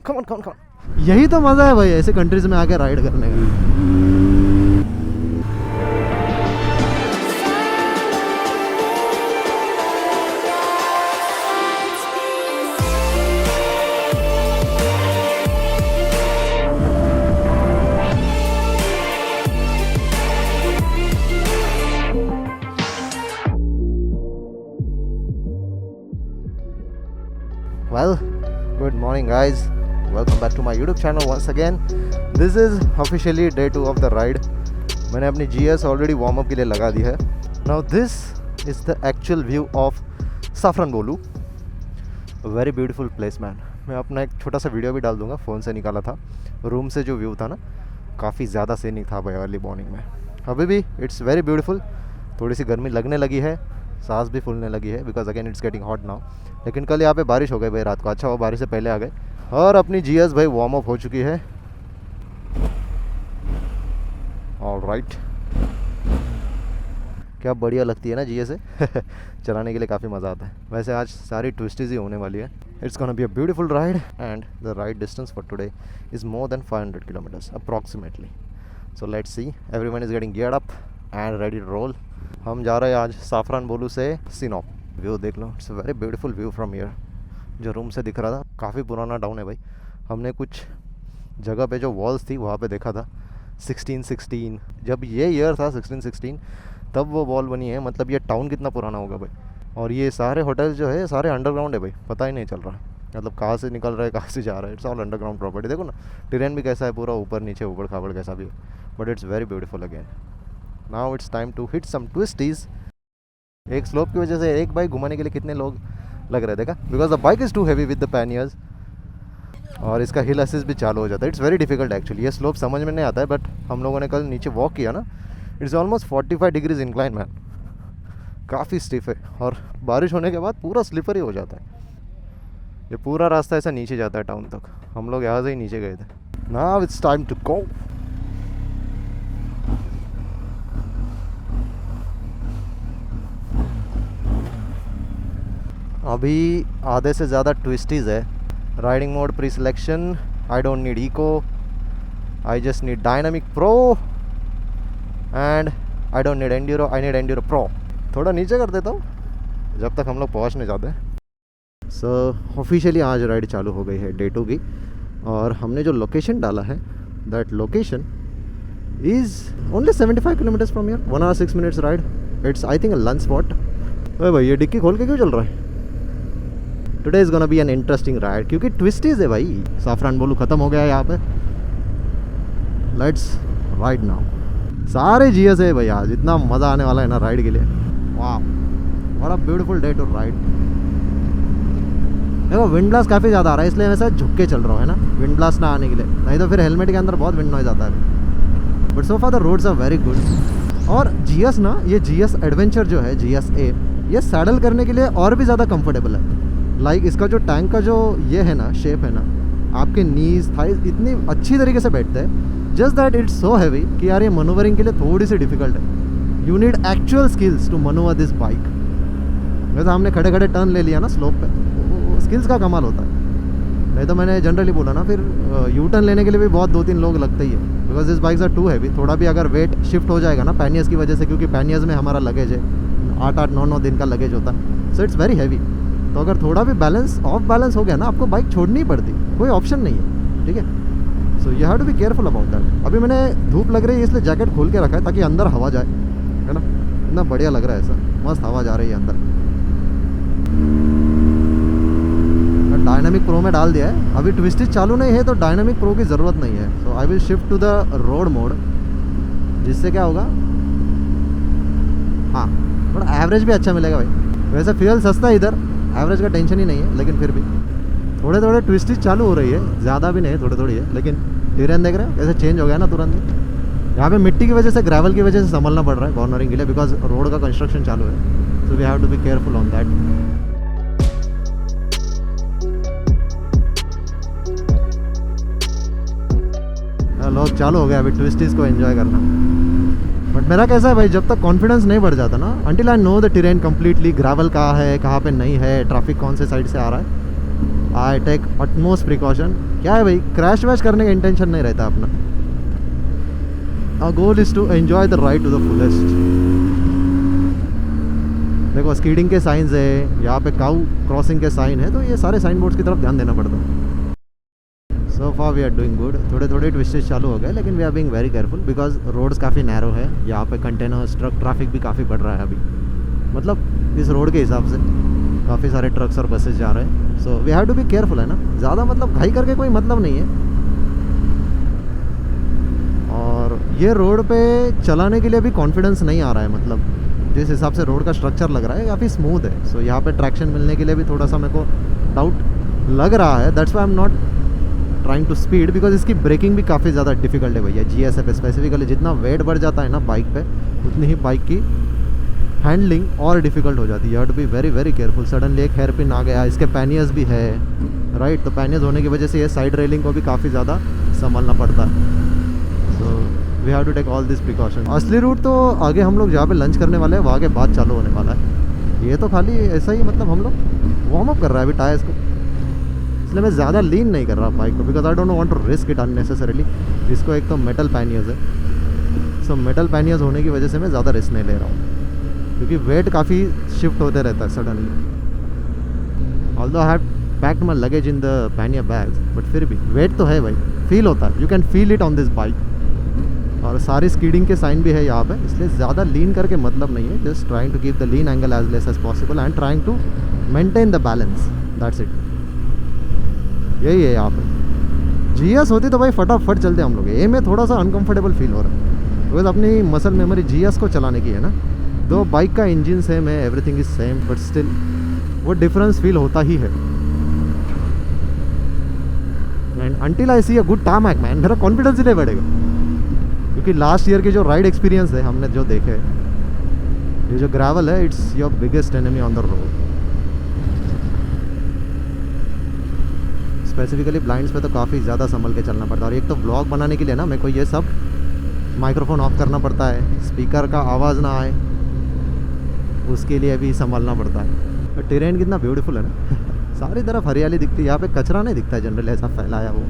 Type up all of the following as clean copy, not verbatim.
Come on. यही तो मज़ा है भाई ऐसे कंट्रीज में आके राइड करने का। Well, good morning guys. Welcome back to my YouTube channel once again. This is officially day 2 of the ride. मैंने अपनी GS ऑलरेडी वार्म अप के लिए लगा दी है. Now this is the actual view of Safranbolu. A very beautiful place man. मैं अपना एक छोटा सा वीडियो भी डाल दूंगा. फ़ोन से निकाला था. रूम से जो व्यू था ना काफ़ी ज़्यादा सीनिक था भाई अर्ली मॉर्निंग में. अभी भी इट्स वेरी ब्यूटीफुल. थोड़ी सी गर्मी लगने लगी है, सांस भी फूलने लगी है because again it's getting hot now. लेकिन कल यहाँ पे बारिश हो गई भाई रात को. अच्छा वो बारिश से पहले आ गए. और अपनी GS भाई वार्म अप हो चुकी है. ऑलराइट, क्या बढ़िया लगती है ना GS से चलाने के लिए काफ़ी मज़ा आता है. वैसे आज सारी ट्विस्टीज ही होने वाली है. It's gonna be a beautiful ride and the ride distance for today is more than 500 kilometres approximately. So let's see, everyone is getting geared up and ready to roll. हम जा रहे हैं आज साफरानबोलू से सिनोप. व्यू देख लो, it's a very beautiful view from here. जो रूम से दिख रहा था काफ़ी पुराना टाउन है भाई. हमने कुछ जगह पे जो वॉल्स थी वहाँ पे देखा था 1616, जब ये ईयर था 1616 तब वो वॉल बनी है. मतलब ये टाउन कितना पुराना होगा भाई. और ये सारे होटल्स जो है सारे अंडरग्राउंड है भाई. पता ही नहीं चल रहा मतलब कहाँ से निकल रहा है कहाँ से जा रहा है. It's all underground property. देखो ना टेरेन भी कैसा है, पूरा ऊपर नीचे ऊपर खाबड़ कैसा भी है. But it's very beautiful again. Now it's time to hit some twisties. एक स्लोप की वजह से एक बाइक घुमाने के लिए कितने लोग लग रहे थे का, because the bike is too heavy with the panniers. और इसका हिल असिस्ट भी चालू हो जाता है. It's very difficult actually. ये स्लोप समझ में नहीं आता है बट हम लोगों ने कल नीचे वॉक किया ना, it's almost 45 degrees incline man. काफ़ी स्टिफ है और बारिश होने के बाद पूरा स्लिपरी हो जाता है. ये पूरा रास्ता ऐसा नीचे जाता है टाउन तक. हम लोग यहाँ से ही नीचे गए थे. Now it's time to go. अभी आधे से ज़्यादा ट्विस्टीज़ है. Riding mode pre selection. I don't need eco, I just need dynamic pro and I don't need enduro, I need enduro pro. थोड़ा नीचे कर देता हूँ जब तक हम लोग पहुँच नहीं जाते. सो ऑफिशियली आज राइड चालू हो गई है डे 2 की. और हमने जो लोकेशन डाला है that location is only 75 kilometres from here. 1 hour 6 minutes ride. It's I think a lunch spot. अरे भाई ये डिक्की खोल के क्यों चल रहा है. Today is gonna be an interesting ride क्योंकि ट्विस्टीज़ है भाई. साफरानबोलू ख़त्म हो गया है यहाँ पे. Let's ride now. सारे GS है भाई आज. इतना मज़ा आने वाला है ना राइड के लिए. वाह, what a beautiful day to ride. देखो विंड ब्लास्ट काफ़ी ज़्यादा आ रहा है इसलिए मैं ऐसा झुक के चल रहा हूँ है ना, विंड ब्लास्ट ना आने के लिए. नहीं तो फिर हेलमेट के अंदर बहुत विंड नॉइज़ आता है. But so far the roads are very good. और GS ना, ये GS एडवेंचर जो है GS-A, ये सैडल करने के लिए और भी ज़्यादा कंफर्टेबल है. लाइक इसका जो टैंक का जो ये है ना शेप है ना, आपके नीज थाइज इतनी अच्छी तरीके से बैठते हैं. Just that it's so heavy कि यार ये मनोवरिंग के लिए थोड़ी सी डिफिकल्ट है. You need actual skills to manoeuvre this bike. वैसे हमने खड़े खड़े टर्न ले लिया ना स्लोप पे, स्किल्स का कमाल होता है. नहीं तो मैंने जनरली बोला ना फिर यू टर्न लेने के लिए भी बहुत 2-3 लोग लगते ही है. Because this bikes are too heavy. थोड़ा भी अगर वेट शिफ्ट हो जाएगा ना पैनियर्स की वजह से, क्योंकि पैनियर्स में हमारा लगेज है 8-8, 9-9 दिन का लगेज होता है. So it's very heavy. तो अगर थोड़ा भी बैलेंस ऑफ बैलेंस हो गया ना, आपको बाइक छोड़नी ही पड़ती, कोई ऑप्शन नहीं है. ठीक है. So you have to be careful about that. अभी मैंने धूप लग रही है इसलिए जैकेट खोल के रखा है ताकि अंदर हवा जाए है ना. इतना बढ़िया लग रहा है ऐसा, मस्त हवा जा रही है अंदर. डायनामिक प्रो में डाल दिया है. अभी ट्विस्टेज चालू नहीं है तो डायनामिक प्रो की ज़रूरत नहीं है. So I will shift to the road mode, जिससे क्या होगा, हाँ थोड़ा एवरेज भी अच्छा मिलेगा भाई. वैसे फ्यूल सस्ता है इधर, एवरेज का टेंशन ही नहीं है. लेकिन फिर भी थोड़े थोड़े ट्विस्टेज चालू हो रही है. ज़्यादा भी नहीं है, थोड़ी थोड़ी है. लेकिन टेरेन देख रहे हैं ऐसे चेंज हो गया ना तुरंत. यहाँ पे मिट्टी की वजह से, ग्रेवल की वजह से संभलना पड़ रहा है कॉर्नरिंग के लिए, बिकॉज रोड का कंस्ट्रक्शन चालू है. So we have to be careful on that. लोग चालू हो गया अभी ट्विस्टीज को एंजॉय करना. बट मेरा कैसा है भाई, जब तक कॉन्फिडेंस नहीं बढ़ जाता ना, until I know the terrain completely, gravel कहाँ है कहाँ पे नहीं है, ट्रैफिक कौन से साइड से आ रहा है, आई टेक अटमोस्ट प्रिकॉशन। क्या है भाई, क्रैश वैश करने का इंटेंशन नहीं रहता अपना। Our goal is to enjoy the ride to the fullest. देखो स्कीडिंग के साइंस है, यहाँ पे काउ क्रॉसिंग के साइन है, तो ये सारे साइन बोर्ड्स की तरफ ध्यान देना पड़ता है। So far we are doing good. थोड़े थोड़े ट्विस्टेज चालू हो गए, लेकिन we are being very careful because roads काफ़ी नैरो है। यहाँ पे कंटेनर्स ट्रक ट्रैफिक भी काफ़ी बढ़ रहा है अभी, मतलब इस रोड के हिसाब से काफ़ी सारे ट्रक्स और बसेस जा रहे हैं। So we have to be careful, है ना। ज़्यादा मतलब घाई करके कोई मतलब नहीं है। और ये रोड पे चलाने के लिए भी कॉन्फिडेंस नहीं आ रहा है, मतलब जिस हिसाब से रोड का स्ट्रक्चर लग रहा है काफ़ी स्मूथ है। सो यहाँ पे ट्रैक्शन मिलने के लिए भी थोड़ा सा मेरे को डाउट लग रहा है। That's why I am not trying to speed, because इसकी ब्रेकिंग भी काफ़ी ज़्यादा डिफिकल्ट है भैया। GSF पे स्पेसिफिकली जितना वेट बढ़ जाता है ना बाइक पे, उतनी ही बाइक की हैंडलिंग और डिफिकल्ट हो जाती है। You have to be very very careful. Suddenly एक हेयर पिन आ गया, इसके पैनियर्स भी है, राइट। तो पैनियर्स होने की वजह से ये साइड रेलिंग को भी काफ़ी ज़्यादा संभालना पड़ता है। So we have to take all this precaution. असली रूट तो आगे हम लोग जहाँ पे लंच करने वाले हैं वहाँ के बाद चालू होने वाला है। ये तो खाली ऐसा ही, मतलब हम लोग वार्म अप कर रहा है अभी टायर्स को, इसलिए मैं ज़्यादा लीन नहीं कर रहा बाइक को, because I don't want to risk it unnecessarily. इसको एक तो मेटल पैनियर्स है, सो मेटल पैनियर्स होने की वजह से मैं ज़्यादा रिस्क नहीं ले रहा हूँ, क्योंकि वेट काफ़ी शिफ्ट होते रहता है suddenly. Although I have packed my luggage in the pannier bags, but फिर भी वेट तो है भाई, फील होता है। You can feel it on this bike. और सारी स्कीडिंग के साइन भी है यहाँ पे, इसलिए ज़्यादा लीन करके मतलब नहीं है। Just trying to keep the lean angle as less as possible and trying to maintain the balance, that's it. यही है यहाँ पे। GS होती तो भाई फटाफट चलते हम लोग। ये में थोड़ा सा अनकंफर्टेबल फील हो रहा है, बिकॉज अपनी मसल मेमोरी GS को चलाने की है ना। दो बाइक का इंजन सेम है, everything is same, but still वो डिफरेंस फील होता ही है। And until I see a good tarmac man, मेरा कॉन्फिडेंस ही नहीं बढ़ेगा, क्योंकि लास्ट ईयर के जो राइड एक्सपीरियंस है हमने जो देखे, ये जो ग्रेवल है it's your biggest enemy on the road. Specifically blinds पे तो काफ़ी ज़्यादा संभल के चलना पड़ता है। और एक तो व्लॉग बनाने के लिए ना मेरे को ये सब माइक्रोफोन ऑफ करना पड़ता है, स्पीकर का आवाज़ ना आए, उसके लिए भी संभालना पड़ता है। तो टेरेन कितना ब्यूटीफुल है ना सारी तरफ हरियाली दिखती है, यहाँ पे कचरा नहीं दिखता है जनरली, ऐसा फैलाया वो।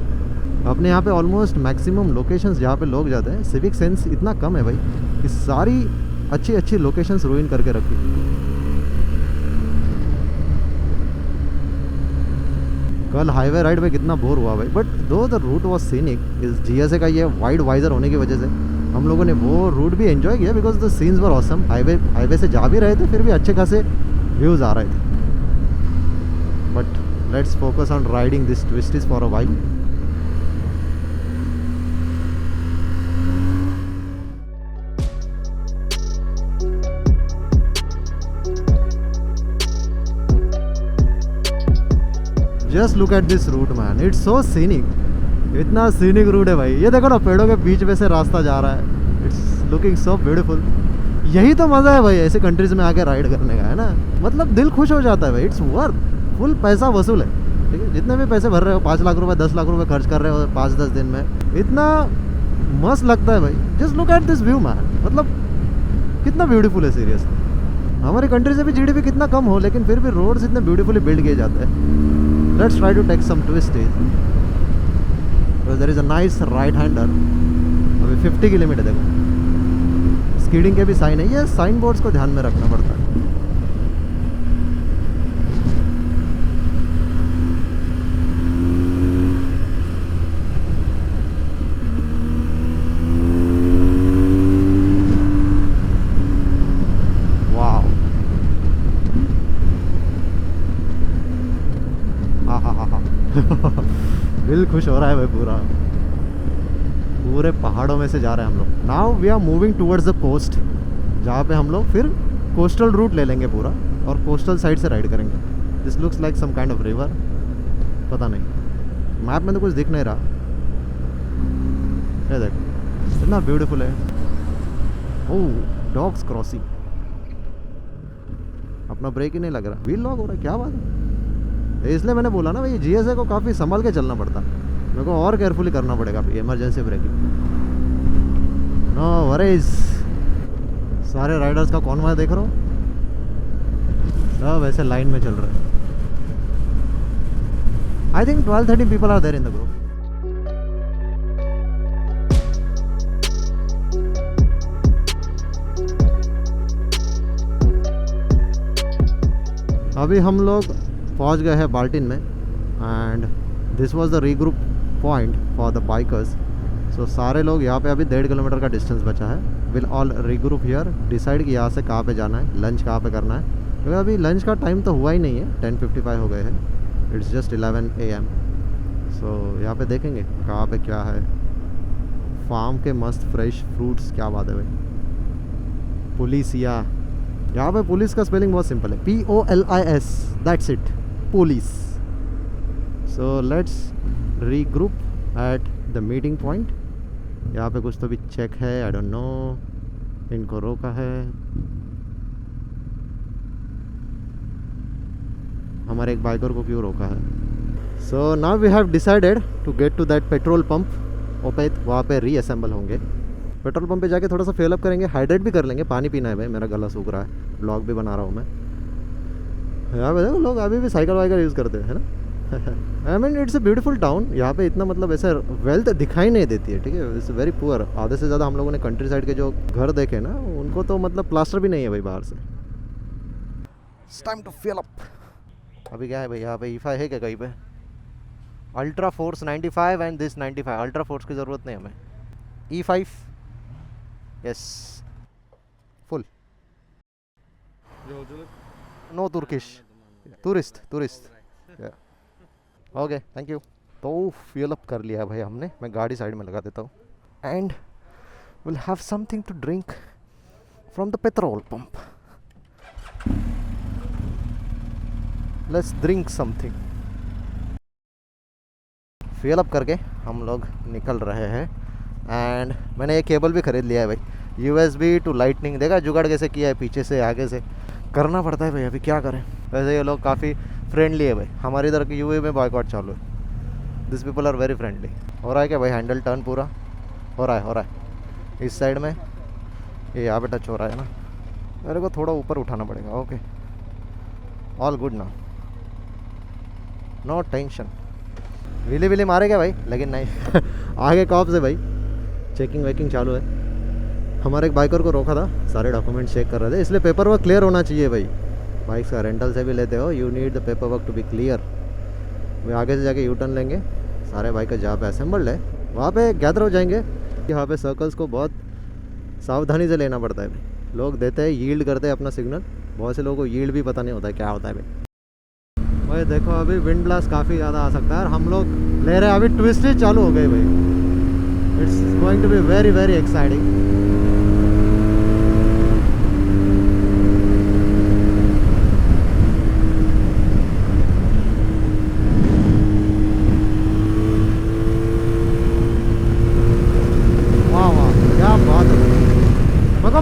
अपने यहाँ पे ऑलमोस्ट मैक्सिमम लोकेशंस जहाँ पे लोग जाते हैं, सिविक सेंस इतना कम है भाई कि सारी अच्छी अच्छी लोकेशंस रूइन करके रखी। कल हाईवे राइड में कितना बोर हुआ भाई, बट दो द रूट वॉज सीनिक। इस GSA का ये वाइड वाइजर होने की वजह से हम लोगों ने वो रूट भी एंजॉय किया, because the scenes were awesome. Highway से जा भी रहे थे, फिर भी अच्छे खासे व्यूज़ आ रहे थे। But let's focus on riding this twisties for a while. Just look at this route man, it's so scenic. इतना सीनिक रूट है भाई। ये देखो ना, पेड़ों के बीच में से रास्ता जा रहा है। It's looking so beautiful. यही तो मज़ा है भाई ऐसे कंट्रीज में आके राइड करने का, है ना। मतलब दिल खुश हो जाता है भाई। इट्स वर्थ, फुल पैसा वसूल है, ठीक है। जितने भी पैसे भर रहे हो, 5 लाख रुपए 10 लाख रुपए खर्च कर रहे हो 5-10 दिन में, इतना मस्त लगता है भाई। Just look at this view man, मतलब कितना ब्यूटीफुल है सीरियस। हमारी कंट्री से भी GDP कितना कम हो, लेकिन फिर भी रोड्स इतने ब्यूटीफुली बिल्ड किए जाते हैं। Let's try to take some twisties. So there is a nice right hander. अभी 50 किलोमीटर देखो, स्कीडिंग के भी साइन है। ये साइन बोर्ड्स को ध्यान में रखना पड़ता है। दिल खुश हो रहा है भाई पूरा। पूरे पहाड़ों में से जा रहे हैं हम लोग। Now we are moving towards the coast, जहाँ पे हम लोग फिर कोस्टल रूट ले लेंगे पूरा और कोस्टल साइड से राइड करेंगे। This looks like some kind of river, पता नहीं, मैप में तो कुछ दिख नहीं रहा। ये देखो कितना ब्यूटीफुल है। ओह, डॉग्स क्रॉसिंग। अपना ब्रेक ही नहीं लग रहा, व्हील लॉक हो रहा है, क्या बात है। इसलिए मैंने बोला ना भाई, GSA को काफ़ी संभाल के चलना पड़ता है। मेरे को और केयरफुली करना पड़ेगा इमरजेंसी ब्रेकिंग। No worries. सारे राइडर्स का कौन वहाँ देख रहा हो, सब ऐसे लाइन में चल रहे हैं। I think 12-13 people are there in the group. अभी हम लोग पहुंच गए हैं बाल्टिन में and this was the regroup point for the bikers. So सारे लोग यहाँ पे अभी 1.5 किलोमीटर का डिस्टेंस बचा है. Will all regroup here, decide कि यहाँ से कहाँ पे जाना है, लंच कहाँ पे करना है, क्योंकि अभी लंच का टाइम तो हुआ ही नहीं है. 10:55 हो गए हैं. It's just 11 AM. सो यहाँ पे देखेंगे कहाँ पे क्या है. फार्म के मस्त फ्रेश फ्रूट्स, क्या बात है भाई. पुलिसिया, यहाँ पे पुलिस का स्पेलिंग बहुत सिंपल है, POLIS, that's it, police. So let's regroup at the meeting point. यहाँ पे कुछ तो भी चेक है, आई डोंट नो, इनको रोका है. हमारे एक बाइकर को क्यों रोका है. So now we have decided to get to that petrol pump. ओपेत वहाँ पे रीअसेंबल होंगे. पेट्रोल पंप पे जाके थोड़ा सा फिल अप करेंगे, हाइड्रेट भी कर लेंगे. पानी पीना है भाई, मेरा गला सूख रहा है. ब्लॉग भी बना रहा हूँ मैं. यहाँ पे देखो लोग अभी भी साइकिल वाइकिल यूज़ करते हैं ना. I mean it's a beautiful town. यहाँ पे इतना मतलब ऐसा वेल्थ दिखाई नहीं देती है, ठीक है. It's very poor. आधे से ज़्यादा हम लोगों ने कंट्री साइड के जो घर देखे ना, उनको तो मतलब प्लास्टर भी नहीं है भाई बाहर से. It's time to fill up. अभी क्या है भाई, यहाँ पे E5 है क्या कहीं पे. Ultra force 95 and this 95. Ultra force की ज़रूरत नहीं हमें. E5 yes full. No Turkish, tourist. Okay thank you. तो फ्यूल अप कर लिया भाई हमने. मैं गाड़ी साइड में लगा देता हूँ and will have something to drink from the petrol pump. Let's drink something. Fuel up करके हम लोग निकल रहे हैं एंड मैंने ये केबल भी ख़रीद लिया है भाई, USB टू लाइटनिंग. देखा जुगाड़ कैसे किया है, पीछे से आगे से करना पड़ता है भाई. अभी क्या करें. वैसे ये लोग काफ़ी फ्रेंडली है भाई. हमारी इधर की UAE में बॉयकॉट चालू है. This people are very friendly. हो रहा है क्या भाई, हैंडल टर्न पूरा हो रहा है इस साइड में. ये यहाँ पे टच हो रहा है ना, मेरे को थोड़ा ऊपर उठाना पड़ेगा. ओके ऑल गुड ना, नो टेंशन. विली मारे क्या भाई, लेकिन नहीं. आगे कॉप्स है भाई, चेकिंग वेकिंग चालू है. हमारे एक बाइकर को रोका था, सारे डॉक्यूमेंट चेक कर रहे थे, इसलिए पेपर वर्क क्लियर होना चाहिए भाई. बाइक्स का रेंटल से भी लेते हो, you need the paper work to be clear. वे आगे से जाके U-टर्न लेंगे. सारे बाइकर जहाँ पे असेंबल्ड है वहाँ पे गैदर हो जाएंगे. यहाँ पे सर्कल्स को बहुत सावधानी से लेना पड़ता है भाई. लोग देते हैं, यील्ड करते हैं अपना सिग्नल. बहुत से लोगों को यील्ड भी पता नहीं होता है क्या होता है भाई. देखो अभी विंड ब्लास्ट काफ़ी ज़्यादा आ सकता है और हम लोग ले रहे हैं. अभी ट्विस्टेज चालू हो गए भाई. It's going to be very very exciting.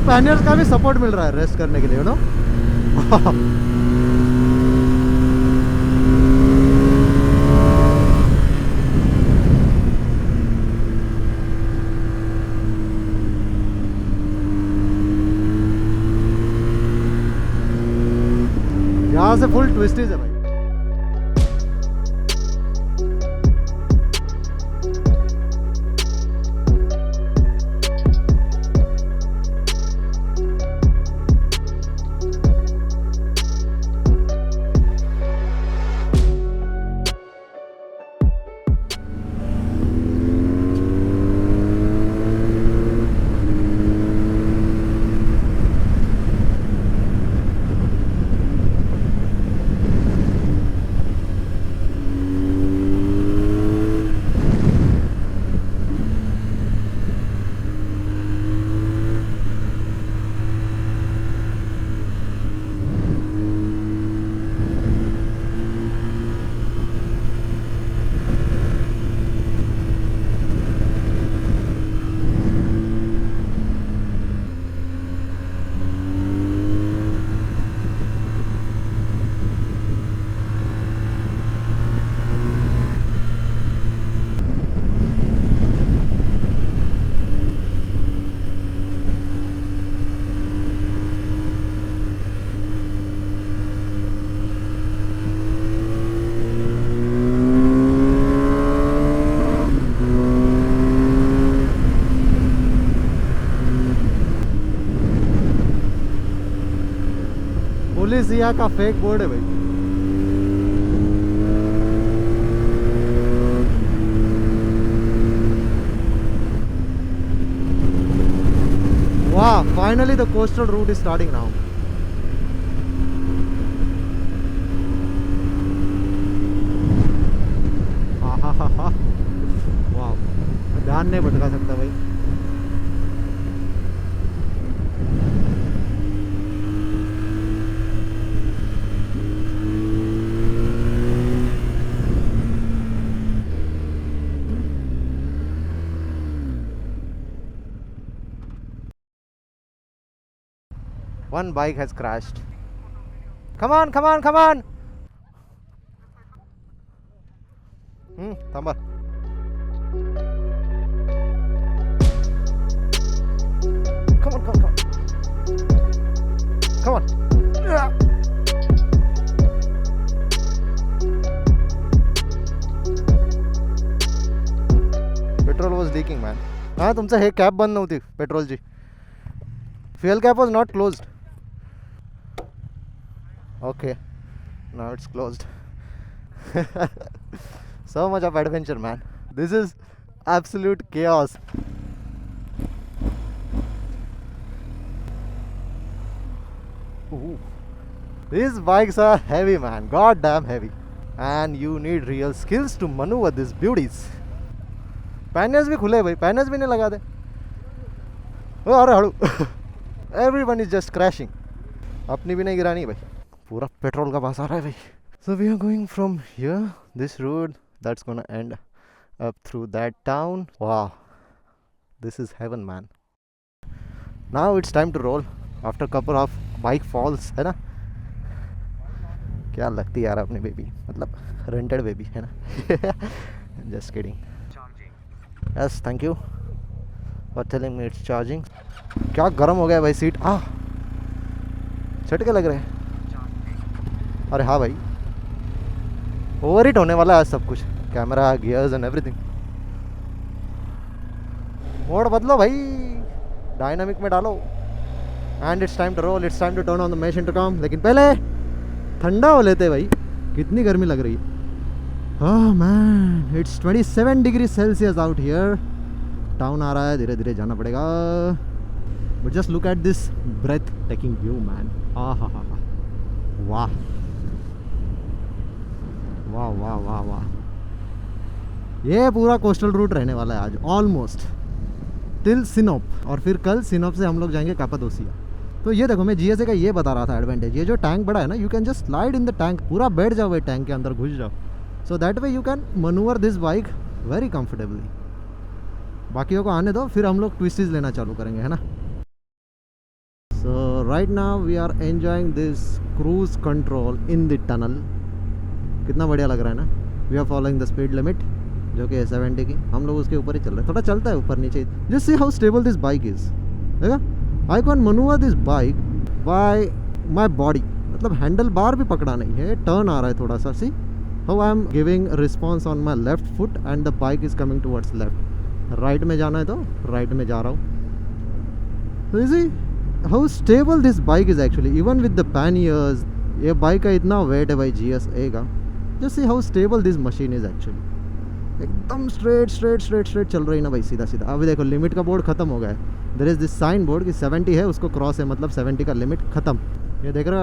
Panniers का भी सपोर्ट मिल रहा है रेस्ट करने के लिए, यू नो. यहाँ से फुल ट्विस्टीज है भाई. असली सिया का फेक बोर्ड है भाई। Wow, finally the coastal route is starting now. Wow, ध्यान नहीं भटका सकता भाई। One bike has crashed. Come on, come on, come on. थांबा. Come on, come on, come on. Come on. Petrol was leaking, man. हाँ, तुमचं हे cap बंद नव्हती पेट्रोलची. Fuel cap was not closed. Okay, now it's closed. So much of adventure, man. This is absolute chaos. Ooh. These bikes are heavy, man. God damn heavy. And you need real skills to maneuver these beauties. Panels भी खुले भाई, panels भी नहीं लगा दे। अरे हड़ू। Everyone is just crashing. अपनी भी नहीं गिरानी भाई, पूरा पेट्रोल का पास आ रहा है भाई। So we are going from here, this road that's gonna end up through that town. Wow, this is heaven, man. Now it's time to roll after couple of bike falls, है ना। क्या लगती है यार अपनी बेबी, मतलब rented baby है ना। Just kidding. Yes, thank you for telling me it's charging. क्या गर्म हो गया भाई सीट। झटके लग रहे हैं। अरे हाँ भाई, ओवर हीट होने वाला है आज सब कुछ, camera, gears and everything. Mode बदलो भाई, डायनामिक में डालो। And it's time to roll, it's time to turn on the mesh intercom. लेकिन पहले ठंडा हो लेते भाई, कितनी गर्मी लग रही है। Oh man, it's 27 degree Celsius out here. Town आ रहा है, धीरे धीरे जाना पड़ेगा। But just look at this breath taking view, man. हाँ, वाह वाह वाह वाह वाह। ये पूरा कोस्टल रूट रहने वाला है आज, ऑलमोस्ट टिल सिनोप, और फिर कल सिनोप से हम लोग जाएंगे कापादोसिया। तो ये देखो, मैं जीएसए का ये बता रहा था एडवांटेज, ये जो टैंक बड़ा है ना, you can just slide in the tank, पूरा बैठ जाओ भाई टैंक के अंदर, घुस जाओ। So that way you can manoeuvre this bike very comfortably. बाकियों को आने दो, फिर हम लोग ट्विस्टीज लेना चालू करेंगे, है ना। So right now we are enjoying this cruise control in the tunnel. कितना बढ़िया लग रहा है ना। We are following the speed limit जो कि है 70 की, हम लोग उसके ऊपर ही चल रहे हैं। थोड़ा चलता है ऊपर नीचे। Just see how stable this bike is, देखा। I can manoeuvre this bike by my body, मतलब हैंडल बार भी पकड़ा नहीं है, टर्न आ रहा है थोड़ा सा। See how I am giving response on my left foot and the bike is coming towards left. Right में जाना है तो राइट में जा रहा हूँ। तो सी how stable this bike is actually, even with the panniers. ये बाइक का इतना वेट है भाई GSA का। Just see how stable this machine is actually. एकदम स्ट्रेट स्ट्रेट स्ट्रेट स्ट्रेट चल रही ना भाई, सीधा सीधा। अभी देखो लिमिट का बोर्ड खत्म हो गया है। There is this sign board कि 70 है, उसको क्रॉस है, मतलब 70 का लिमिट खत्म। ये देख रहे हो,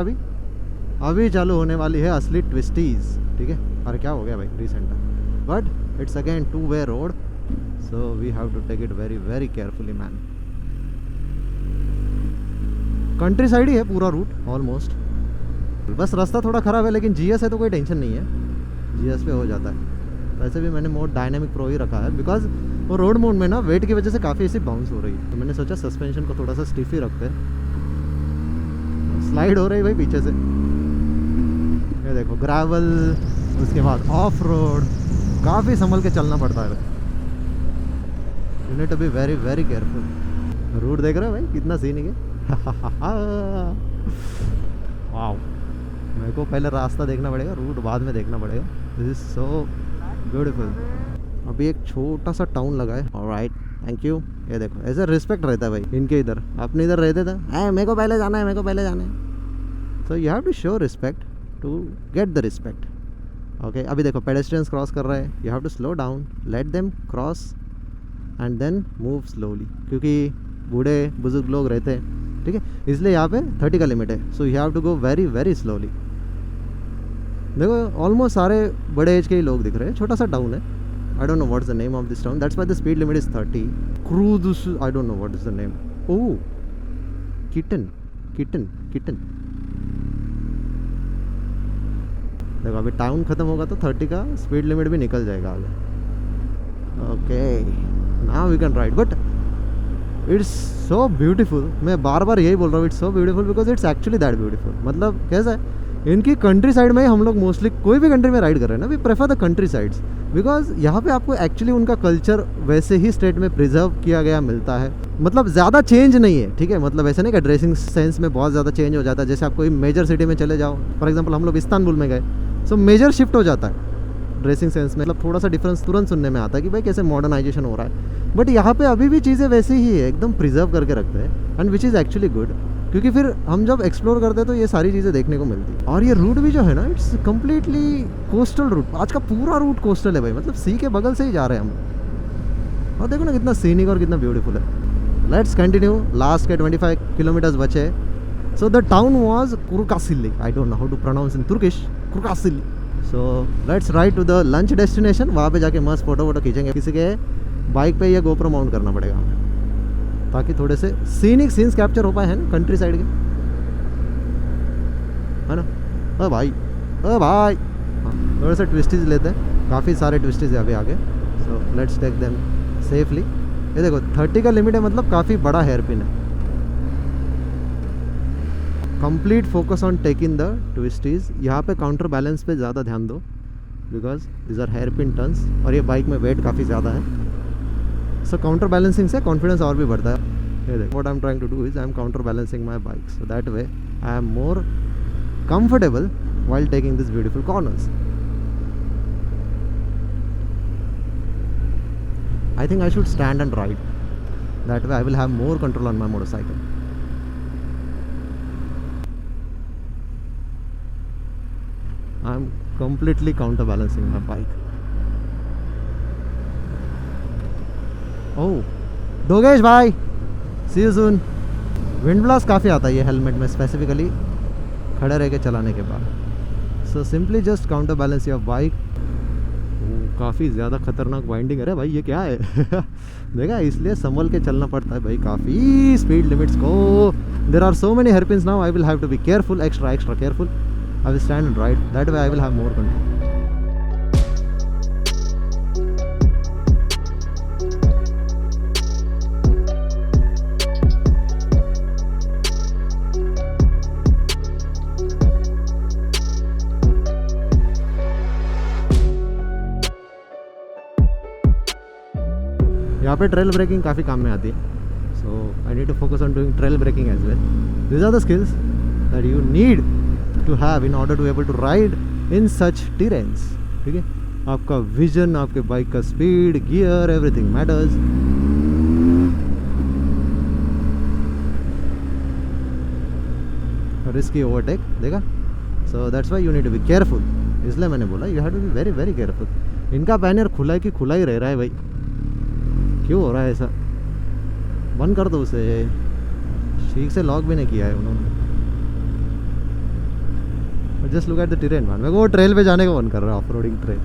अभी चालू होने वाली है असली ट्विस्टीज, ठीक है। अरे क्या हो गया भाई recent, but it's again 2-way road, so we have to take it very very carefully, man. Country side ही है पूरा रूट ऑलमोस्ट, बस रास्ता थोड़ा ख़राब है। लेकिन GS है तो कोई टेंशन नहीं है, GS पे हो जाता है। वैसे भी मैंने मोड डायनामिक प्रो ही रखा है, बिकॉज वो रोड मोड में ना वेट की वजह से काफ़ी ऐसी बाउंस हो रही है। तो मैंने सोचा सस्पेंशन को थोड़ा सा स्टिफ ही रखते हैं। स्लाइड हो रही भाई पीछे से, ये देखो ग्रेवल, उसके बाद ऑफ रोड, काफ़ी संभल के चलना पड़ता है। You need to be very very careful. Route देख रहे हो भाई, कितना सीनिक है। वाओ, मेरे को पहले रास्ता देखना पड़ेगा, रूट बाद में देखना पड़ेगा। This is so beautiful. अभी एक छोटा सा टाउन लगा है। Alright, thank you. ये देखो ऐसे रिस्पेक्ट रहता है भाई इनके इधर। अपने इधर रहते थे, मेरे को पहले जाना है, मेरे को पहले जाना है। So you have to show respect to get the respect. Okay, अभी देखो पेडेस्ट्रियंस क्रॉस कर रहे हैं, you have to slow down, let them cross and then move slowly, क्योंकि बूढ़े बुजुर्ग लोग रहते हैं, ठीक है, इसलिए यहाँ पे 30 का लिमिट है. So you have to go very very slowly. देखो ऑलमोस्ट सारे बड़े एज के ही लोग दिख रहे हैं. छोटा सा टाउन है, आई don't know what is the name of this town, that's why the speed limit is 30. Cruise, I don't know what is the name. Oh, kitten kitten kitten. देखो अभी टाउन ख़त्म होगा तो 30 का स्पीड लिमिट भी निकल जाएगा आगे. Okay, now we can ride, but it's so beautiful. मैं बार बार यही बोल रहा हूँ, it's so beautiful because it's actually that beautiful. मतलब कैसा है, इनकी कंट्री साइड में ही हम लोग मोस्टली कोई भी कंट्री में राइड कर रहे हैं ना, we prefer the country sides, because यहाँ पे आपको एक्चुअली उनका कल्चर वैसे ही स्टेट में प्रिजर्व किया गया मिलता है. मतलब ज़्यादा चेंज नहीं है, ठीक है, मतलब ऐसा नहीं कि ड्रेसिंग सेंस में बहुत ज़्यादा चेंज हो जाता है. जैसे आप कोई मेजर सिटी में चले जाओ, फॉर एग्जाम्पल हम लोग इस्तांबुल में गए, सो मेजर शिफ्ट हो जाता है ड्रेसिंग सेंस में. मतलब थोड़ा सा डिफरेंस तुरंत सुनने में आता है कि भाई कैसे मॉडर्नाइजेशन हो रहा है. बट यहाँ पे अभी भी चीज़ें वैसी ही है, एकदम प्रिजर्व करके रखते हैं, and which is actually good, क्योंकि फिर हम जब एक्सप्लोर करते हैं तो ये सारी चीज़ें देखने को मिलती है. और ये रूट भी जो है ना, इट्स कम्प्लीटली कोस्टल रूट. आज का पूरा रूट कोस्टल है भाई, मतलब सी के बगल से ही जा रहे हैं हम. और देखो ना कितना सीनिक और कितना ब्यूटीफुल है. Let's continue. लास्ट के 25 किलोमीटर्स बचे. So the town was Kurucasile, I don't know how to pronounce in Turkish, Kurucasile. So let's ride to the lunch destination. वहाँ पे जाके मस्त फोटो वोटो खींचेंगे. किसी के बाइक पे ये गोप्रो माउंट करना पड़ेगा हमें, ताकि थोड़े से सीनिक सीन्स कैप्चर हो पाए हैं ना कंट्री साइड के, है ना. ओ भाई, ओ भाई, हाँ थोड़े से ट्विस्टीज लेते हैं. काफ़ी सारे ट्विस्टीज है अभी आगे. So let's take them safely. ये देखो 30 का लिमिट है, मतलब काफ़ी बड़ा हेयर पिन है. Complete focus on taking the twisties. यहाँ पे काउंटर बैलेंस पे ज़्यादा ध्यान दो, because this are hairpin turns, और ये बाइक में वेट काफ़ी ज़्यादा है. सो काउंटर बैलेंसिंग से कॉन्फिडेंस और भी बढ़ता है. ये देखो, what I am trying to do is I am counter balancing my bike, so that way I am more comfortable while taking these beautiful corners. I think I should stand and ride. That way I will have more control on my motorcycle. I am completely counterbalancing my bike. Oh, दोगेश भाई, see you soon. Wind blast काफ़ी आता है ये helmet में, specifically खड़े रह के चलाने के बाद. So simply just counter balance your bike. काफ़ी ज़्यादा खतरनाक वाइंडिंग है भाई, ये क्या है. देखा, इसलिए संभल के चलना पड़ता है भाई काफ़ी स्पीड लिमिट्स को. There are so many hairpins now, I will have to be careful, extra careful. I will stand and ride, that way I will have more control. यहाँ पे ट्रेल ब्रेकिंग काफ़ी काम में आती है. So I need to focus on doing trail braking as well. These are the skills that you need to have in order to able to ride in such terrains. ठीक है, आपका vision, आपके bike का speed, gear, everything matters. Risky overtake, देखा. So that's why you need to be careful. इसलिए मैंने बोला you have to be very very careful. इनका बैनर खुला है कि खुला ही रह रहा है भाई, क्यों हो रहा है ऐसा. बंद कर दो उसे, ठीक से लॉक भी नहीं किया है उन्होंने. Just look at the terrain man. मेरे को वो ट्रेल पे जाने का मन कर रहा है, off roading trail.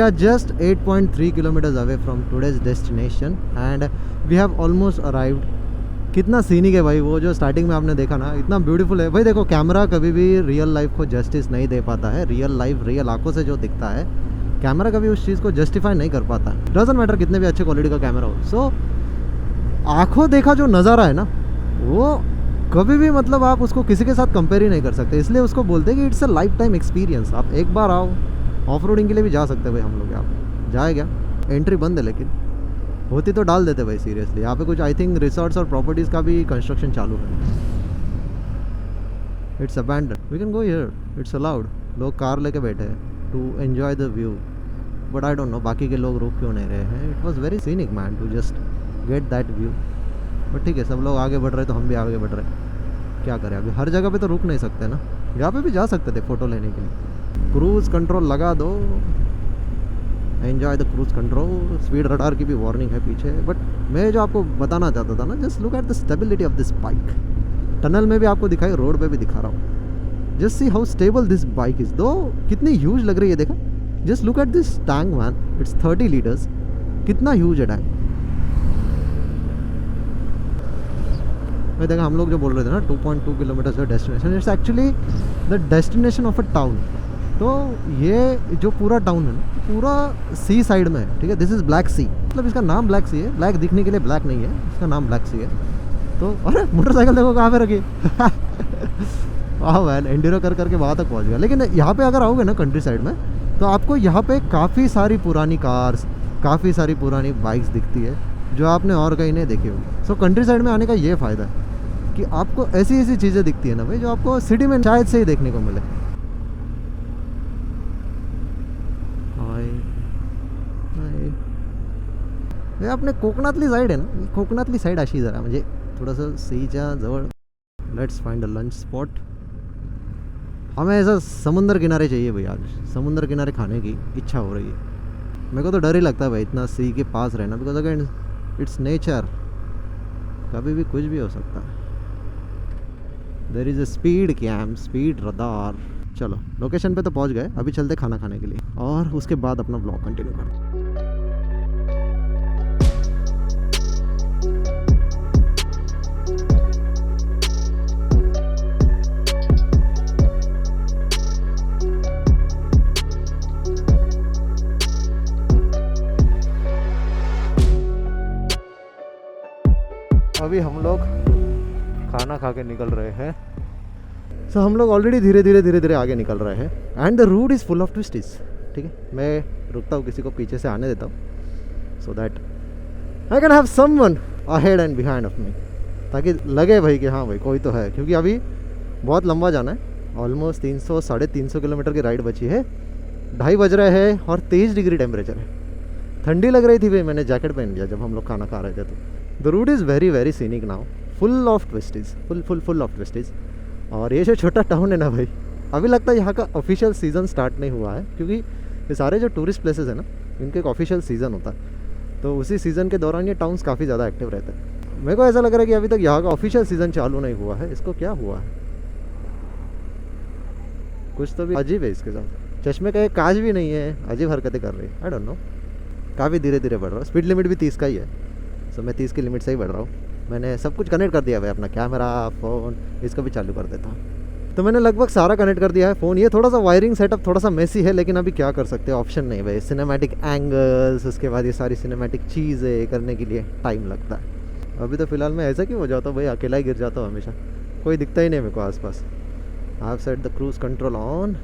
are just 8.3 kilometers away from today's destination and we have almost arrived. कितना सीनिक है भाई, वो जो स्टार्टिंग में आपने देखा ना, इतना ब्यूटीफुल है भाई। देखो कैमरा कभी भी रियल लाइफ को जस्टिस नहीं दे पाता है। रियल लाइफ रियल आंखों से जो दिखता है, कैमरा कभी उस चीज़ को जस्टिफाई नहीं कर पाता। डजंट मैटर कितने भी अच्छे क्वालिटी का कैमरा हो। सो आंखों देखा जो नज़ारा है ना, वो कभी भी मतलब आप उसको किसी के साथ कंपेयर ही नहीं कर सकते। इसलिए उसको बोलते हैं कि it's a life time experience. आप एक बार आओ, ऑफ रोडिंग के लिए भी जा सकते हैं भाई हम लोग। यहाँ जाए क्या, एंट्री बंद है, लेकिन होती तो डाल देते भाई सीरियसली। यहाँ पे कुछ आई थिंक रिसोर्ट्स और प्रॉपर्टीज़ का भी कंस्ट्रक्शन चालू है। It's abandon, we can go here, it's allowed. लोग कार लेके बैठे हैं to enjoy the view, but I don't know बाकी के लोग रुक क्यों नहीं रहे हैं। It was very scenic man to just get that view. But ठीक है, सब लोग आगे बढ़ रहे तो हम भी आगे बढ़ रहे हैं। क्या करें, अभी हर जगह पे तो रुक नहीं सकते ना। यहाँ पे भी जा सकते थे फ़ोटो लेने के लिए। क्रूज़ कंट्रोल लगा दो, enjoy the cruise control. Speed radar की भी वार्निंग है पीछे। बट मैं जो आपको बताना चाहता था ना, just look at the stability of this bike. Tunnel में भी आपको दिखाई, रोड पे भी दिखा रहा हूँ। Just see how stable this bike is. दो कितनी ह्यूज लग रही है, देखा। Just look at this tank man, it's 30 litres. कितना ह्यूज है टैंक। मैं देखा हम लोग जो बोल रहे थे ना 2.2 किलोमीटर का destination, it's actually the destination of a town. तो ये जो पूरा टाउन है ना, पूरा सी साइड में है, ठीक है। दिस इज़ ब्लैक सी, मतलब इसका नाम ब्लैक सी है। ब्लैक दिखने के लिए ब्लैक नहीं है, इसका नाम ब्लैक सी है। तो अरे मोटरसाइकिल देखो कहाँ पे रखी। वाह मैन, एंड्यूरो कर करके वहाँ तक पहुँच गया। लेकिन यहाँ पे अगर आओगे ना कंट्री साइड में, तो आपको यहाँ पे काफ़ी सारी पुरानी कार्स, काफ़ी सारी पुरानी बाइक्स दिखती है जो आपने और कहीं नहीं देखी होगी। सो कंट्री साइड में आने का ये फ़ायदा है कि आपको ऐसी ऐसी चीज़ें दिखती है ना भाई, जो आपको सिटी में शायद से ही देखने को मिले। हे आपने कोकणातली साईड आहे ना, कोकणातली साईड अशी जरा म्हणजे थोडंसं सीच्या जवळ। Let's find a lunch spot. हमें ऐसा समुंदर किनारे चाहिए भाई। आज समुंदर किनारे खाने की इच्छा हो रही है। मेरे को तो डर ही लगता है भाई इतना सी के पास रहना, बिकॉज अगेन इट्स नेचर, कभी भी कुछ भी हो सकता है। There is a speed cam, speed radar. चलो लोकेशन पे तो पहुंच गए, अभी चलते खाना खाने के लिए और उसके बाद अपना ब्लॉग कंटिन्यू करते। अभी हम लोग खाना खा के निकल रहे हैं। सो हम लोग ऑलरेडी धीरे धीरे आगे निकल रहे हैं and the route is full of twisties. ठीक है, मैं रुकता हूँ, किसी को पीछे से आने देता हूँ so that I can have someone ahead and behind of me, ताकि लगे भाई कि हाँ भाई कोई तो है। क्योंकि अभी बहुत लंबा जाना है, ऑलमोस्ट 300-350 किलोमीटर की राइड बची है। 2:30 बज रहे हैं और 23 डिग्री टेम्परेचर है। ठंडी लग रही थी भाई, मैंने जैकेट पहन लिया जब हम लोग खाना खा रहे थे। तो the route is very scenic now, full of twisties, full of twisties. और ये जो छोटा टाउन है ना भाई, अभी लगता है यहाँ का ऑफिशियल सीज़न स्टार्ट नहीं हुआ है, क्योंकि ये सारे जो टूरिस्ट प्लेसेस है ना, इनके एक ऑफिशियल सीज़न होता है। तो उसी सीज़न के दौरान ये टाउन्स काफ़ी ज़्यादा एक्टिव रहते हैं। मेरे को ऐसा लग रहा है कि अभी तक यहाँ का ऑफिशियल सीज़न चालू नहीं हुआ है। इसको क्या हुआ है, कुछ तो भी अजीब है इसके साथ। चश्मे का एक काज भी नहीं है, अजीब हरकतें कर रही है। आई डोंट नो, काफ़ी धीरे बढ़ रहा है। स्पीड लिमिट भी 30 का ही है, सो मैं 30 की लिमिट से ही बढ़ रहा हूँ। मैंने सब कुछ कनेक्ट कर दिया भाई, अपना कैमरा, फ़ोन, इसको भी चालू कर देता हूँ। तो मैंने लगभग सारा कनेक्ट कर दिया है। फ़ोन ये थोड़ा सा वायरिंग सेटअप थोड़ा सा मेसी है, लेकिन अभी क्या कर सकते हैं, ऑप्शन नहीं भाई। सिनेमैटिक एंगल्स, उसके बाद ये सारी सिनेमैटिक चीज़ें करने के लिए टाइम लगता है। अभी तो फ़िलहाल मैं ऐसा क्यों हो जाता हूँ भाई, अकेला ही गिर जाता हूँ हमेशा, कोई दिखता ही नहीं मेरे को आसपास। I have set the cruise control on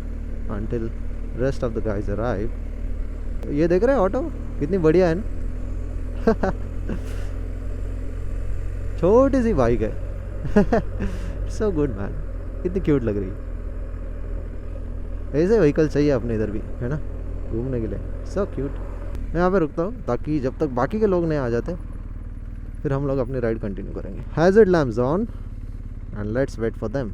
until rest of the guys arrive. ये देख रहे हैं ऑटो कितनी बढ़िया है ना। छोटी सी बाइक है। सो गुड मैन, कितनी क्यूट लग रही है। ऐसे व्हीकल चाहिए अपने इधर भी, है ना, घूमने के लिए। So cute. मैं यहाँ पे रुकता हूँ ताकि जब तक बाकी के लोग नहीं आ जाते, फिर हम लोग अपनी राइड कंटिन्यू करेंगे। Hazard lamps on and let's wait for them.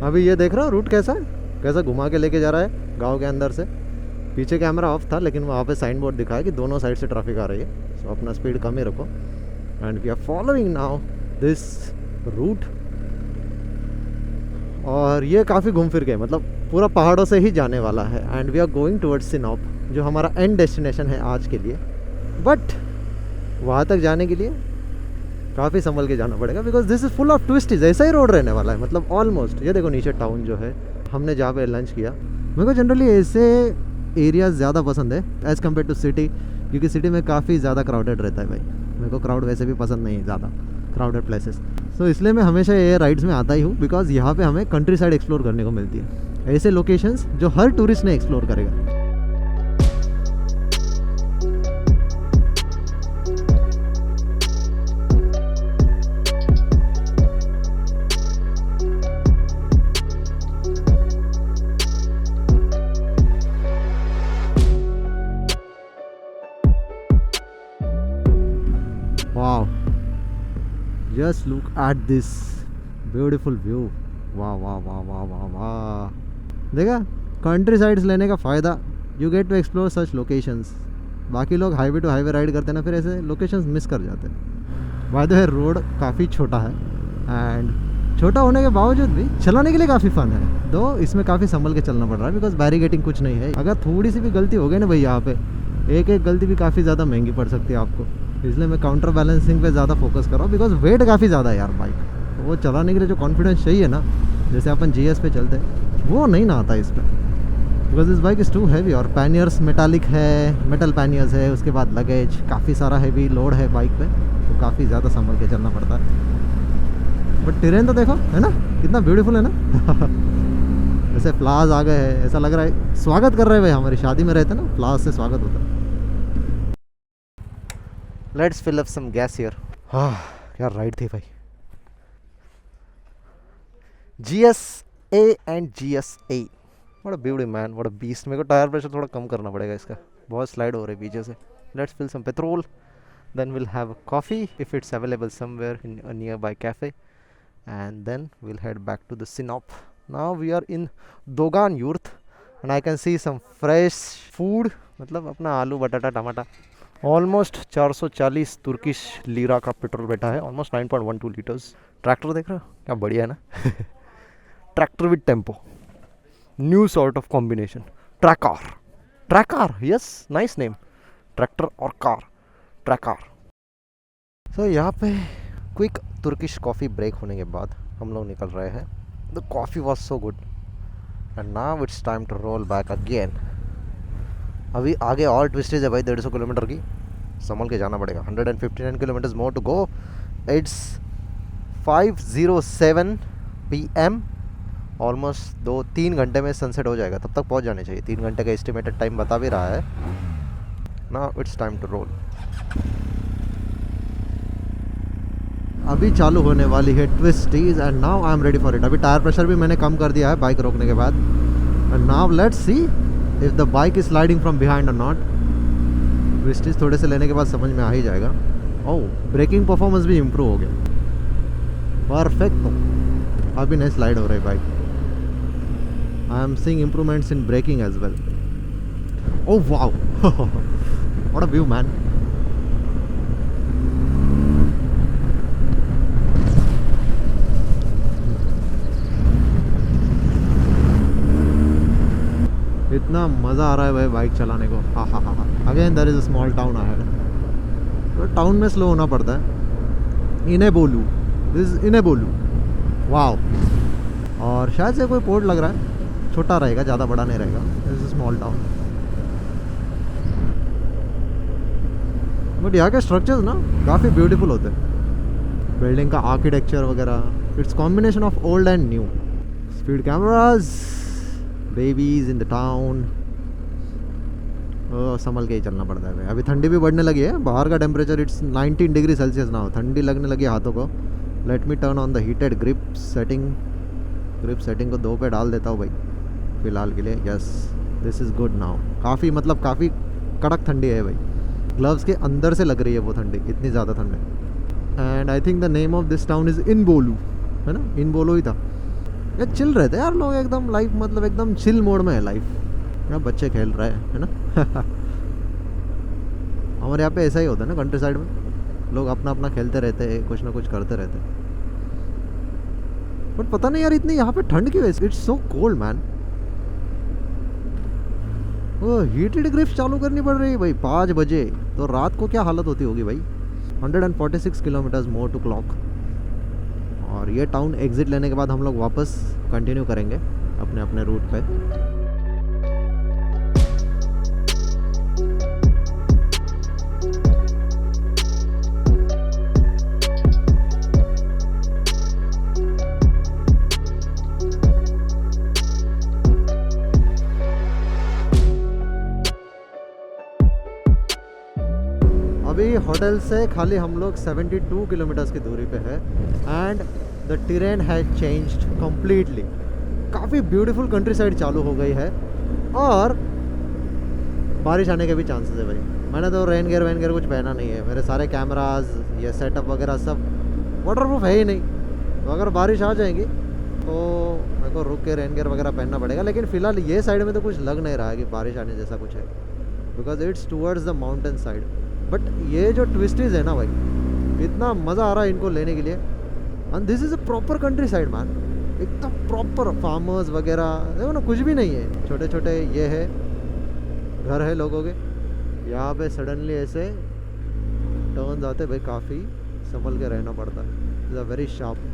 अभी ये देख रहा हूँ रूट कैसा है, कैसा घुमा के लेके जा रहा है गाँव के अंदर से। पीछे कैमरा ऑफ था, लेकिन वहाँ पे साइन बोर्ड दिखा है कि दोनों साइड से ट्रैफिक आ रही है। सो अपना स्पीड कम ही रखो। And we are following now this route. और ये काफ़ी घूम फिर के, मतलब पूरा पहाड़ों से ही जाने वाला है। And we are going towards Sinop. जो हमारा एंड डेस्टिनेशन है आज के लिए। बट वहाँ तक जाने के लिए काफ़ी संभल के जाना पड़ेगा, because this is full of twisties. ऐसा ही रोड रहने वाला है, मतलब ऑलमोस्ट। ये देखो नीचे टाउन जो है, हमने जहाँ पे लंच किया। मेरे को जनरली ऐसे एरियाज़ ज़्यादा पसंद है एज़ कम्पेयर टू सिटी, क्योंकि सिटी में काफ़ी ज़्यादा क्राउडेड रहता है भाई। मेरे को क्राउड वैसे भी पसंद नहीं है ज़्यादा, क्राउडेड प्लेसेस। सो इसलिए मैं हमेशा ये राइड्स में आता ही हूँ, बिकॉज यहाँ पे हमें कंट्री साइड एक्सप्लोर करने को मिलती है, ऐसे लोकेशंस जो हर टूरिस्ट ने एक्सप्लोर करेगा। Wow, just look at this beautiful view. वाह वाह वाह वाह वाह वाह। देखा, कंट्री साइड्स लेने का फ़ायदा, you get to explore such locations. बाकी लोग हाईवे टू हाईवे राइड करते हैं ना, फिर ऐसे लोकेशंस मिस कर जाते हैं। बाय द वे रोड काफ़ी छोटा है, एंड छोटा होने के बावजूद भी चलाने के लिए काफ़ी फ़न है। दो इसमें काफ़ी संभल के चलना पड़ रहा है, बिकॉज बैरिगेटिंग कुछ नहीं है। अगर थोड़ी सी भी गलती हो गई ना भाई, यहाँ पे एक एक गलती भी काफ़ी ज़्यादा महंगी पड़ सकती है आपको। इसलिए मैं काउंटर बैलेंसिंग पे ज़्यादा फोकस कर रहा हूँ, बिकॉज वेट काफ़ी ज़्यादा है यार बाइक। तो वो चलाने के लिए जो कॉन्फिडेंस चाहिए ना, जैसे अपन GS पे चलते हैं, वो नहीं ना आता इस पर, because this bike is too heavy. और पैनियर्स मेटालिक है, मेटल पैनियर्स है, उसके बाद लगेज, काफ़ी सारा हैवी लोड है बाइक पे, तो काफ़ी ज़्यादा संभल के चलना पड़ता है। बट टेरेन तो देखो, है ना, कितना ब्यूटीफुल है ना। जैसे फ्लावर्स आ गए हैं, ऐसा लग रहा है स्वागत कर रहे हैं भाई। हमारी शादी में रहते ना, फ्लावर्स से स्वागत होता है। Let's fill up some gas here. हाँ, क्या राइड थी भाई। GS-A and GS-A, what a beauty man, what a beast. मेरे को टायर प्रेशर थोड़ा कम करना पड़ेगा इसका, बहुत स्लाइड हो रही है पीछे से। Let's fill some petrol, then will have a coffee if it's available somewhere in a nearby cafe, and then will head back to the Sinop. Now we are in Doganyurt and I can see some fresh food, मतलब अपना आलू बटाटा टमाटा। Almost 440 Turkish lira का petrol बैठा है, almost 9.12 litres. Tractor देख रहे हो क्या बढ़िया है ना। Tractor with tempo, new sort of combination. Trakar, trakar, yes, nice name. Tractor और कार, ट्रैकार। सो यहाँ पे क्विक तुर्किश कॉफ़ी ब्रेक होने के बाद हम लोग निकल रहे हैं। The coffee was so good and now it's time to roll back again. अभी आगे और ट्विस्टेज है भाई, 150 किलोमीटर की, संभल के जाना पड़ेगा। 159 kilometres more to go. It's 5:07 PM। Almost 2-3 घंटे में सनसेट हो जाएगा, तब तक पहुंच जाने चाहिए। 3 घंटे का एस्टिमेटेड टाइम बता भी रहा है। Now it's time to roll. अभी चालू होने वाली है twisties and now I am ready for it. अभी टायर प्रेशर भी मैंने कम कर दिया है बाइक रोकने के बाद। And now let's see if the bike is sliding from behind और नॉट। ट्विस्टीज थोड़े से लेने के बाद समझ में आ ही जाएगा। ओह, ब्रेकिंग परफॉर्मेंस भी इम्प्रूव हो गया, परफेक्ट। अभी नहीं स्लाइड हो रही bike. I am seeing improvements in braking as well. Oh wow, what a view man. इतना मज़ा आ रहा है भाई बाइक चलाने को। हाँ हाँ हाँ हाँ। Again there is a small town ahead, तो टाउन में स्लो होना पड़ता है। Inebolu, this is Inebolu. Wow. और शायद से कोई पोर्ट लग रहा है, छोटा रहेगा, ज़्यादा बड़ा नहीं रहेगा। This is small town. But यहाँ के स्ट्रक्चर्स ना काफ़ी ब्यूटीफुल होते हैं, बिल्डिंग का आर्किटेक्चर वगैरह। It's combination of old and new. Speed cameras, babies in the town. संभल के ही चलना पड़ता है भाई। अभी ठंडी भी बढ़ने लगी है, बाहर का टेम्परेचर इट्स 19 डिग्री सेल्सियस ना हो, ठंडी लगने लगी हाथों को। Let me turn on the heated grip setting. Grip setting को 2 पे डाल देता हूँ भाई फ़िलहाल के लिए। Yes, this is good now. काफ़ी मतलब काफ़ी कड़क ठंडी है भाई, ग्लव्स के अंदर से लग रही है वो ठंडी, इतनी ज़्यादा ठंड है। And I think the name of this town is Inebolu, है ना, इनबोलू ही था। ये चिल रहते हैं यार लोग एकदम, लाइफ मतलब एकदम चिल मोड में है लाइफ। ना बच्चे खेल रहे हैं, है ना। हमारे यहाँ पे ऐसा ही होता है ना, कंट्री साइड में लोग अपना अपना खेलते रहते हैं, कुछ ना कुछ करते रहते हैं। बट पता नहीं यार इतनी यहाँ पे ठंड की वजह से इट्स सो कोल्ड मैन। वो हीटेड ग्रिप्स चालू करनी पड़ रही है भाई 5 बजे, तो रात को क्या हालत होती होगी भाई। 146 किलोमीटर्स मोर टू क्लॉक। और ये टाउन एग्जिट लेने के बाद हम लोग वापस कंटिन्यू करेंगे अपने अपने रूट पे। अभी होटल से खाली हम लोग 72 किलोमीटर्स की दूरी पे है and the terrain has changed completely. काफ़ी ब्यूटीफुल कंट्री साइड चालू हो गई है और बारिश आने के भी चांसेस है भाई। मैंने तो रेन गेयर कुछ पहना नहीं है, मेरे सारे कैमराज ये सेटअप वगैरह सब वाटरप्रूफ है ही नहीं, तो अगर बारिश आ जाएगी तो मेरे को रुक के रेन गेयर वगैरह पहनना पड़ेगा। लेकिन फ़िलहाल ये साइड में तो कुछ लग नहीं रहा है कि बारिश आने जैसा कुछ है, because it's towards the mountain side. But ये जो ट्विस्टीज है ना भाई, इतना मज़ा आ रहा है इनको लेने के लिए। And this is a proper country side man, एकदम प्रॉपर फार्मर्स वगैरह देखो ना, कुछ भी नहीं है। छोटे छोटे ये है घर है लोगों के, यहाँ पे सडनली ऐसे टर्न्स आते भाई, काफ़ी संभल के रहना पड़ता है। Is a very sharp.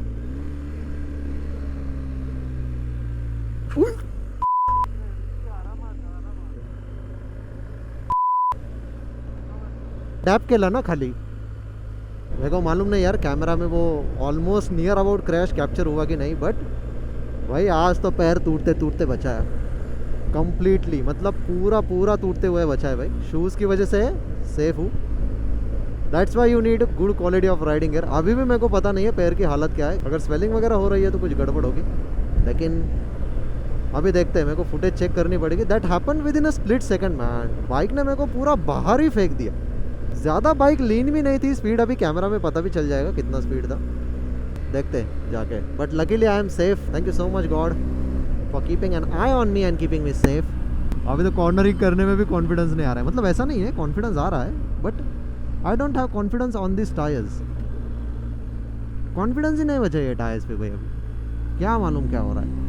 Tap केला ना खाली, मेरे को मालूम नहीं यार कैमरा में वो almost near about crash capture हुआ कि नहीं, बट भाई आज तो पैर टूटते टूटते बचा है कम्प्लीटली, मतलब पूरा टूटते हुए बचा है भाई। शूज़ की वजह से सेफ हूँ। That's why you need good quality of riding gear. अभी भी मेरे को पता नहीं है पैर की हालत क्या है, अगर स्वेलिंग वगैरह हो रही है तो कुछ गड़बड़ होगी, लेकिन अभी देखते हैं। मेरे को फुटेज चेक करनी पड़ेगी। That happen with in a split second man. Bike ने मेरे को पूरा बाहर ही फेंक दिया। ज़्यादा बाइक लीन भी नहीं थी, स्पीड अभी कैमरा में पता भी चल जाएगा कितना स्पीड था, देखते हैं जाके। But luckily I am safe. Thank you so much God for keeping an I on me and keeping me safe. अभी तो कॉर्नरिंग करने में भी कॉन्फिडेंस नहीं आ रहा है, मतलब ऐसा नहीं है, कॉन्फिडेंस आ रहा है, but I don't have confidence on this tyres. Confidence ही नहीं बचा ये टायर्स पे भाई। अभी क्या मालूम क्या हो रहा है,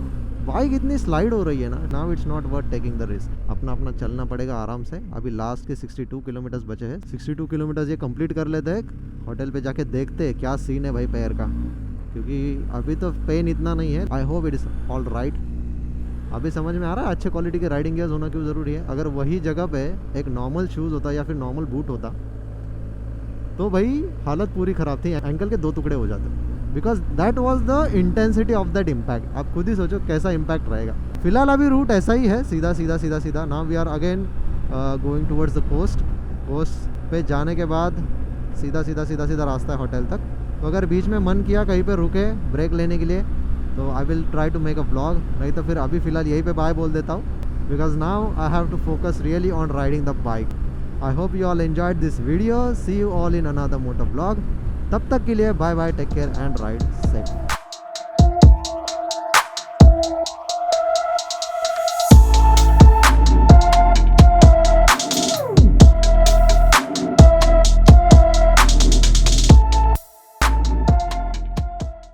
बाइक इतनी स्लाइड हो रही है ना। Now it's not worth taking the risk. अपना अपना चलना पड़ेगा आराम से। अभी लास्ट के 62 किलोमीटर्स बचे हैं। 62 किलोमीटर्स ये कंप्लीट कर लेते हैं, होटल पे जाके देखते हैं क्या सीन है भाई पैर का, क्योंकि अभी तो पेन इतना नहीं है। I hope it is all right. अभी समझ में आ रहा है अच्छे क्वालिटी के राइडिंग गियर्स होना क्यों ज़रूरी है। अगर वही जगह पे एक नॉर्मल शूज़ होता या फिर नॉर्मल बूट होता तो भाई हालत पूरी ख़राब थी, एंकल के 2 टुकड़े हो जाते, because that was the intensity of that impact. आप खुद ही सोचो कैसा इम्पैक्ट रहेगा। फिलहाल अभी रूट ऐसा ही है, सीधा सीधा सीधा सीधा। Now we are again going towards the coast. Coast पे जाने के बाद सीधा सीधा सीधा सीधा रास्ता है होटल तक। तो अगर बीच में मन किया कहीं पे रुके ब्रेक लेने के लिए तो I will try to make a vlog, नहीं तो फिर अभी फ़िलहाल यहीं पे बाय बोल देता हूँ, because now I have to focus really on riding the bike. I hope you all enjoyed this video. See you all in another motor vlog. तब तक के लिए bye bye, take care and ride safe.